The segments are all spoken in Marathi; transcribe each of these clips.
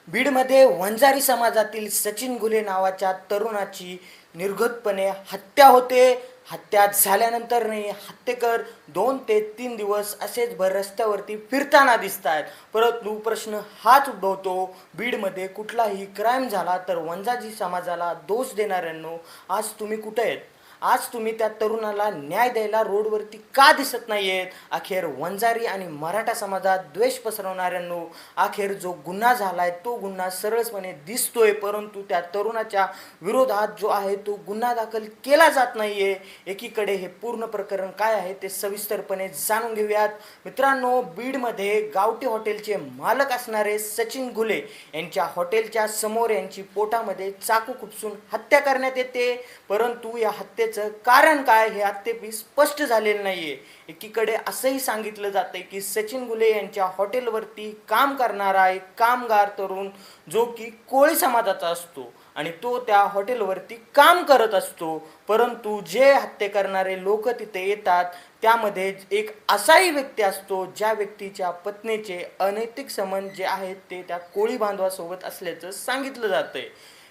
बीडमध्ये वंजारी समाजातील सचिन गुले नावाच्या तरुणाची निर्घृतपणे हत्या होते. हत्या झाल्यानंतरही हत्येकर 2 ते 3 दिवस असेच भर रस्त्यावरती फिरताना दिसत आहेत. परंतु प्रश्न हाच उद्भवतो, बीडमध्ये कुठलाही क्राईम झाला तर वंजारी समाजाला दोष देणाऱ्यांनो आज तुम्ही कुठे आहेत? आज तुम्ही त्या तरुणाला न्याय द्यायला रोडवरती का दिसत नाही आहेत? अखेर वंजारी आणि मराठा समाजात द्वेष पसरवणाऱ्यांनो अखेर जो गुन्हा झाला आहे तो गुन्हा सरळपणे दिसतोय, परंतु त्या तरुणाच्या विरोधात जो आहे तो गुन्हा दाखल केला जात नाही आहे. एकीकडे हे पूर्ण प्रकरण काय आहे ते सविस्तरपणे जाणून घेऊयात. मित्रांनो, बीडमध्ये गावठी हॉटेलचे मालक असणारे सचिन घुले यांच्या हॉटेलच्या समोर यांची पोटामध्ये चाकू खुपसून हत्या करण्यात येते. परंतु या हत्येचं कारण काय हे अद्याप स्पष्ट झालेलं नाहीये. एकीकडे असंही सांगितलं जातंय की सचिन घुले यांच्या हॉटेलवरती काम करणारा एक कामगार तरुण जो की कोळी समाजाचा असतो आणि तो त्या हॉटेलवरती काम करत असतो, परंतु जे हत्या करणारे लोक तिथे येतात त्यामध्ये एक असाही व्यक्ती असतो ज्या व्यक्तीच्या पत्नीचे अनैतिक संबंध जे आहेत ते त्या कोळी बांधवासोबत असल्याचं सांगितलं जातंय.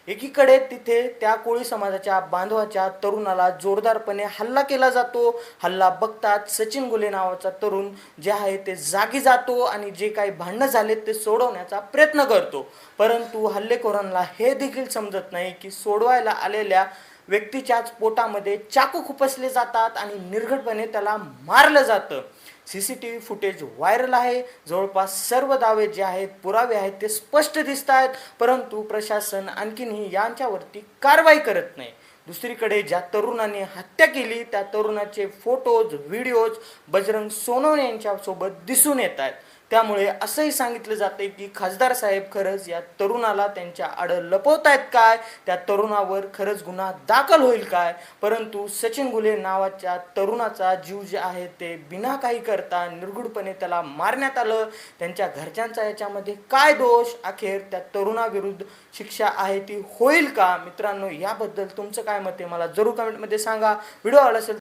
एकीकडे तिथे त्या कोळी समाजाच्या बांधवाच्या तरुणाला जोरदारपणे हल्ला केला जातो. हल्ला बघतात सचिन गुले नावाचा तरुण जे आहे ते जागी जातो आणि जे काही भांडणं झालेत ते सोडवण्याचा प्रयत्न करतो. परंतु हल्लेखोरांना हे देखील समजत नाही की सोडवायला आलेल्या व्यक्तीच्याच पोटामध्ये चाकू खुपसले जातात आणि निर्घृणपणे त्याला मारलं जातं. CCTV फुटेज व्हायरल आहे. जवळपास सर्व दावे जे आहेत, पुरावे आहेत ते स्पष्ट दिसत आहेत, परंतु प्रशासन आणखीनही यांच्यावरती कारवाई करत नाही. दुसरीकडे ज्या तरुणाने हत्या केली त्या तरुणाचे फोटोज, व्हिडिओज बजरंग सोनवणे यांच्यासोबत दिसून येत आहेत. त्यामुळे असंही सांगितलं जाते की खासदार साहेब खरंच या तरुणाला त्यांच्या आड लपवतायत काय? त्या तरुणावर खरंच गुन्हा दाखल होईल काय? परंतु सचिन घुले नावाच्या तरुणाचा जीव जे आहे ते बिना काही करता निर्गुणपणे त्याला मारण्यात आलं. त्यांच्या घरच्यांचा याच्यामध्ये काय दोष? अखेर त्या तरुणाविरुद्ध शिक्षा आहे ती होईल का? मित्रांनो, याबद्दल तुमचं काय मत आहे मला जरूर कमेंटमध्ये सांगा. व्हिडिओ आवडला असेल